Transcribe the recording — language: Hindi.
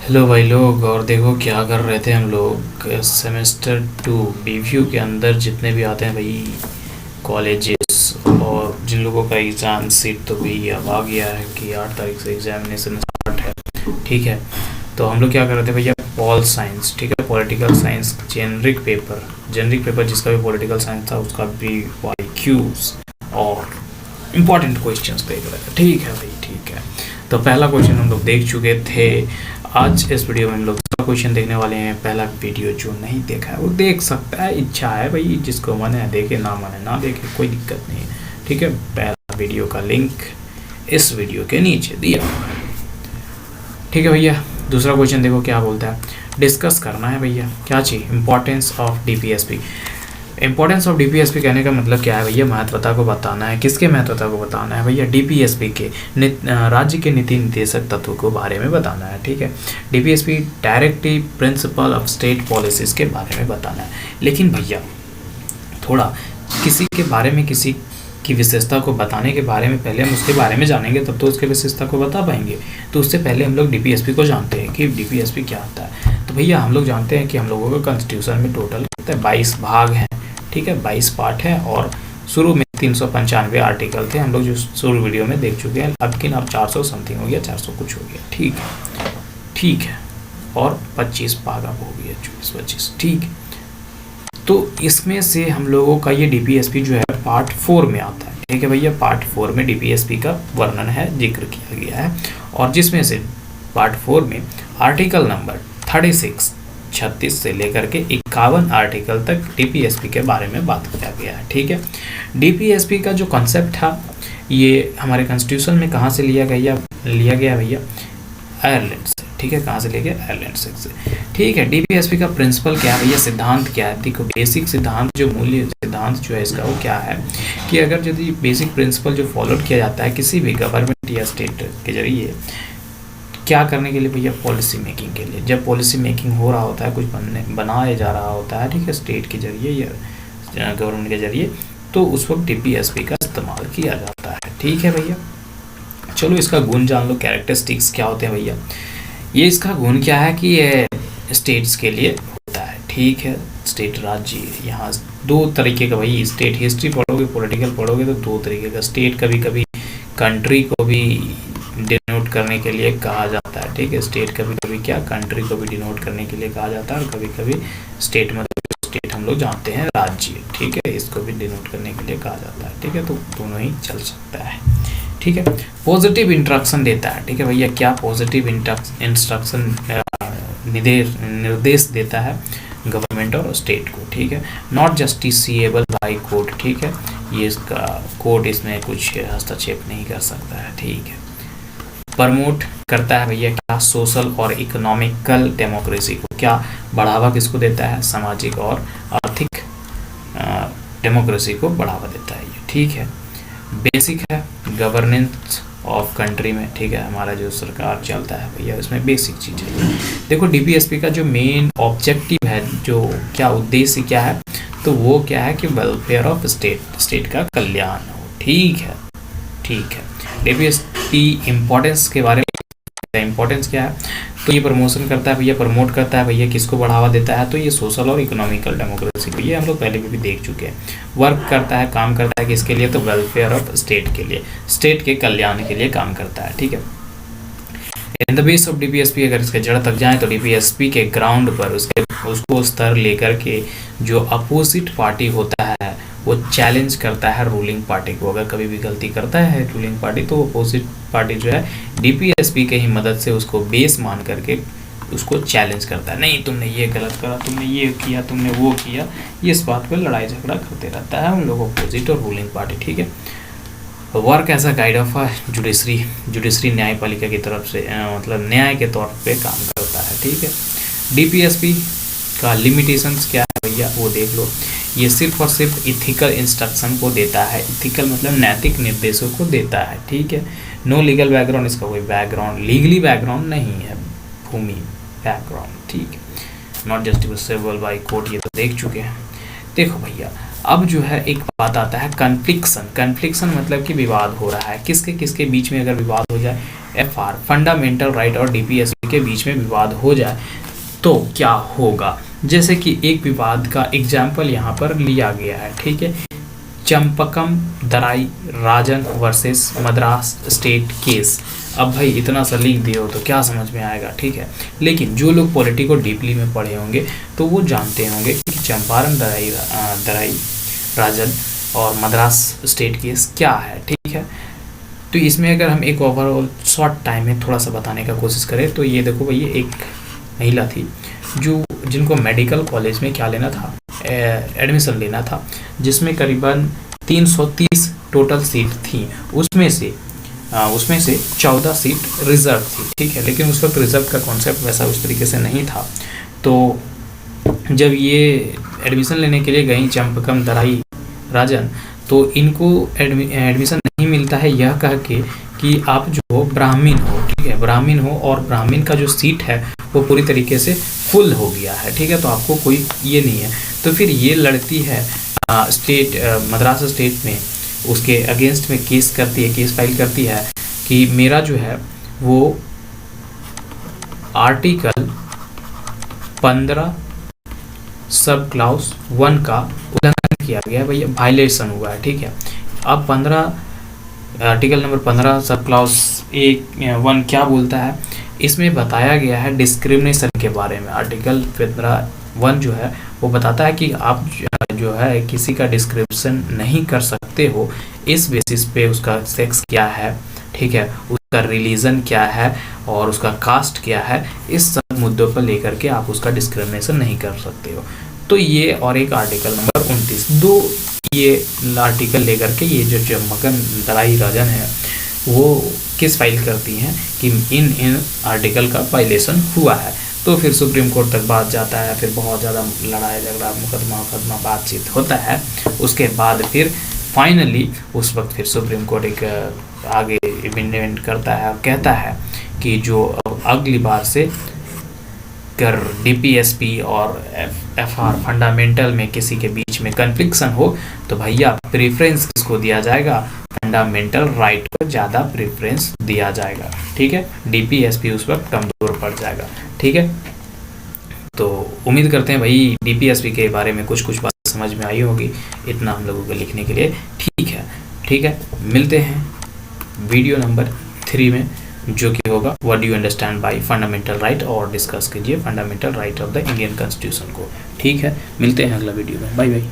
हेलो भाई लोग। और देखो क्या कर रहे थे हम लोग, सेमेस्टर 2 रिव्यू के अंदर जितने भी आते हैं भाई कॉलेजेस, और जिन लोगों का एग्ज़ाम सीट तो भी अब आ गया है कि 8 तारीख से एग्जामिनेशन स्टार्ट है। ठीक है, तो हम लोग क्या कर रहे थे भैया, पॉल साइंस, ठीक है, पॉलिटिकल साइंस जेनरिक पेपर जिसका भी पॉलिटिकल साइंस था उसका भी वाई क्यूज और इम्पॉर्टेंट क्वेश्चंस देख रहे थे। ठीक है भाई, ठीक है। तो पहला क्वेश्चन हम लोग देख चुके थे। आज इस वीडियो में हम लोग दूसरा क्वेश्चन देखने वाले हैं। पहला वीडियो जो नहीं देखा है वो देख सकता है, इच्छा है भाई, जिसको मन है देखे, ना मन है ना देखे, कोई दिक्कत नहीं है। ठीक है, पहला वीडियो का लिंक इस वीडियो के नीचे दिया हुआ है। ठीक है भैया, दूसरा क्वेश्चन देखो क्या बोलता है। डिस्कस करना है भैया क्या चाहिए, importance of DPSP. Importance of DPSP कहने का मतलब क्या है भैया, महत्वता को बताना है। किसके महत्वता को बताना है भैया, डीपीएसपी के राज्य के नीति निर्देशक तत्व को बारे में बताना है। ठीक है, DPSP directive principle of state policies के बारे में बताना है। लेकिन भैया थोड़ा किसी के बारे में, किसी की विशेषता को बताने के बारे में पहले हम उसके बारे में जानेंगे तब तो उसके विशेषता को बता पाएंगे। तो उससे पहले हम लोग डीपीएसपी को जानते हैं कि डीपीएसपी क्या होता है। तो भैया हम लोग जानते हैं कि हम लोगों का कॉन्स्टिट्यूशन में टोटल 22 भाग हैं। ठीक है, 22 पार्ट हैं और शुरू में 395 आर्टिकल थे, हम लोग जो शुरू वीडियो में देख चुके हैं। अब 400 समथिंग हो गया, 400 कुछ हो गया। ठीक है, ठीक है, और 25 भाग अब हो गया, 24-25। ठीक है, तो इसमें से हम लोगों का ये डीपीएसपी जो है पार्ट 4 में आता है। ठीक है भैया, पार्ट 4 में डीपीएसपी का वर्णन है, जिक्र किया गया है, और जिसमें से पार्ट 4 में आर्टिकल नंबर 36 से लेकर के 51 आर्टिकल तक डीपीएसपी के बारे में बात किया गया है। ठीक है, डीपीएसपी का जो कॉन्सेप्ट था ये हमारे कॉन्स्टिट्यूशन में कहाँ से लिया गया भैया, आयरलैंड से। ठीक है, कहाँ से लिया गया, आयरलैंड से। ठीक है, डीपीएसपी का प्रिंसिपल क्या है भैया, सिद्धांत क्या है। देखो बेसिक सिद्धांत, जो मूल्य सिद्धांत जो है इसका वो क्या है कि अगर यदि बेसिक प्रिंसिपल जो फॉलो किया जाता है किसी भी गवर्नमेंट या स्टेट के जरिए, क्या करने के लिए भैया, पॉलिसी मेकिंग के लिए। जब पॉलिसी मेकिंग हो रहा होता है, कुछ बनाया जा रहा होता है, ठीक है, स्टेट के जरिए या गवर्नमेंट के जरिए, तो उस वक्त डीपीएसपी का इस्तेमाल किया जाता है। ठीक है भैया, चलो इसका गुण जान लो, कैरेक्टरिस्टिक्स क्या होते हैं भैया। ये इसका गुण क्या है कि ये स्टेट्स के लिए होता है। ठीक है, स्टेट राज्य, यहाँ 2 तरीके का भाई, स्टेट हिस्ट्री पढ़ोगे, पॉलिटिकल पढ़ोगे तो 2 तरीके का। स्टेट कभी कभी कंट्री को भी डिनोट करने के लिए कहा जाता है। ठीक है, स्टेट कभी कभी क्या, कंट्री को भी डिनोट करने के लिए कहा जाता है, और कभी कभी स्टेट मतलब स्टेट हम लोग जानते हैं राज्य। ठीक है, इसको भी डिनोट करने के लिए कहा जाता है। ठीक है, तो दोनों ही चल सकता है। ठीक है, पॉजिटिव इंस्ट्रक्शन देता है। ठीक है भैया, क्या पॉजिटिव इंस्ट्रक्शन निर्देश देता है गवर्नमेंट और स्टेट को। ठीक है, नॉट जस्टिसिएबल बाय कोर्ट। ठीक है, ये इसका कोर्ट इसमें कुछ हस्तक्षेप नहीं कर सकता है। ठीक है, प्रमोट करता है भैया क्या, सोशल और इकोनॉमिकल डेमोक्रेसी को। क्या बढ़ावा किसको देता है, सामाजिक और आर्थिक डेमोक्रेसी को बढ़ावा देता है ये। ठीक है, बेसिक है गवर्नेंस ऑफ कंट्री में। ठीक है, हमारा जो सरकार चलता है भैया इसमें बेसिक चीज़ है। देखो डीपीएसपी का जो मेन ऑब्जेक्टिव है, जो क्या उद्देश्य क्या है, तो वो क्या है कि वेलफेयर ऑफ स्टेट का कल्याण हो। ठीक है, ठीक है, डीपीएसपी इम्पोर्टेंस के बारे में, इम्पोर्टेंस क्या है, तो ये प्रमोशन करता है भैया, प्रमोट करता है भैया, किसको बढ़ावा देता है, तो ये सोशल और इकोनॉमिकल डेमोक्रेसी को, ये हम लोग पहले भी देख चुके हैं। वर्क करता है, काम करता है किसके लिए, तो वेलफेयर ऑफ स्टेट के लिए, स्टेट के कल्याण के लिए काम करता है। ठीक है, in the base of DPSP, अगर इसके जड़ तक जाए तो डीपीएसपी के ग्राउंड पर उसको स्तर लेकर के जो अपोजिट पार्टी होता है वो चैलेंज करता है रूलिंग पार्टी को। अगर कभी भी गलती करता है रूलिंग पार्टी तो अपोजिट पार्टी जो है डीपीएसपी के ही मदद से उसको बेस मान करके उसको चैलेंज करता है। नहीं तुमने ये गलत करा, तुमने ये किया, तुमने वो किया, ये इस बात पर लड़ाई झगड़ा करते रहता है उन लोग अपोजिट और रूलिंग पार्टी। ठीक है, work as a guide of judiciary न्यायपालिका की तरफ से, मतलब न्याय के तौर पे काम करता है। ठीक है, डीपीएसपी का लिमिटेशंस क्या है भैया वो देख लो। ये सिर्फ और सिर्फ इथिकल इंस्ट्रक्शन को देता है, इथिकल मतलब नैतिक निर्देशों को देता है। ठीक है, नो लीगल बैकग्राउंड, इसका कोई बैकग्राउंड लीगली बैकग्राउंड नहीं है, भूमि बैकग्राउंड। ठीक है, नॉट जस्टिफिकेबल बाय कोर्ट, ये तो देख चुके हैं। देखो भैया अब जो है एक बात आता है कन्फ्लिक्शन। कन्फ्लिक्शन मतलब कि विवाद हो रहा है, किसके किसके बीच में अगर विवाद हो जाए, FR फंडामेंटल राइट और DPSP के बीच में विवाद हो जाए तो क्या होगा। जैसे कि एक विवाद का एग्जाम्पल यहाँ पर लिया गया है, ठीक है, चंपकम दराई राजन वर्सेस मद्रास स्टेट केस। अब भाई इतना सा लिख दिए हो तो क्या समझ में आएगा, ठीक है, लेकिन जो लोग पॉलिटी को डीपली में पढ़े होंगे तो वो जानते होंगे कि चंपारण दराई राजन और मद्रास स्टेट केस क्या है, ठीक है। तो इसमें अगर हम एक ओवरऑल शॉर्ट टाइम में थोड़ा सा बताने का कोशिश करें तो ये देखो भैया, एक महिला थी जिनको मेडिकल कॉलेज में क्या लेना था, एडमिशन लेना था, जिसमें करीबन 330 टोटल सीट थी, उसमें से 14 सीट रिजर्व थी, ठीक है, लेकिन उस वक्त रिजर्व का कॉन्सेप्ट वैसा उस तरीके से नहीं था। तो जब ये एडमिशन लेने के लिए गई चंपकम दराई राजन, तो इनको एडमिशन नहीं मिलता है यह कह के कि आप जो हो ब्राह्मण हो, ठीक है, ब्राह्मण हो और ब्राह्मण का जो सीट है वो पूरी तरीके से फुल हो गया है, ठीक है, तो आपको कोई ये नहीं है। तो फिर ये लड़ती है मद्रास स्टेट में, उसके अगेंस्ट में केस करती है, केस फाइल करती है कि मेरा जो है वो आर्टिकल 15 सब क्लाउस 1 का उल्लंघन किया गया भैया, वायलेशन हुआ है, ठीक है। अब आर्टिकल नंबर 15 सब क्लाउस 1 क्या बोलता है, इसमें बताया गया है डिस्क्रिमिनेशन के बारे में। आर्टिकल 15(1) जो है वो बताता है कि आप जो है किसी का डिस्क्रिप्शन नहीं कर सकते हो इस बेसिस पे उसका सेक्स क्या है, ठीक है, उसका रिलीजन क्या है और उसका कास्ट क्या है, इस सब मुद्दों पर लेकर के आप उसका डिस्क्रिमिनेशन नहीं कर सकते हो। तो ये और एक आर्टिकल नंबर 29, दो ये आर्टिकल लेकर के ये जो चंपकम दराई राजन है वो केस फाइल करती हैं कि इन आर्टिकल का वायलेशन हुआ है। तो फिर सुप्रीम कोर्ट तक बात जाता है, फिर बहुत ज़्यादा लड़ाई झगड़ा मुकदमा बातचीत होता है। उसके बाद फिर फाइनली उस वक्त फिर सुप्रीम कोर्ट एक आगे इवेंट करता है और कहता है कि जो अगली बार से कर DPSP और FR फंडामेंटल में किसी के बीच में कन्फ्लिक्शन हो तो भैया प्रेफरेंस किसको दिया जाएगा, फंडामेंटल राइट को ज़्यादा प्रेफरेंस दिया जाएगा, ठीक है, DPSP उस वक्त कमज़ोर पड़ जाएगा, ठीक है। तो उम्मीद करते हैं भाई DPSP के बारे में कुछ बात समझ में आई होगी, इतना हम लोगों को लिखने के लिए ठीक है। मिलते हैं वीडियो नंबर 3 में, जो कि होगा what do you understand by fundamental right, और डिस्कस कीजिए fundamental right of the Indian constitution को, ठीक है। मिलते हैं अगला वीडियो में, बाय बाय।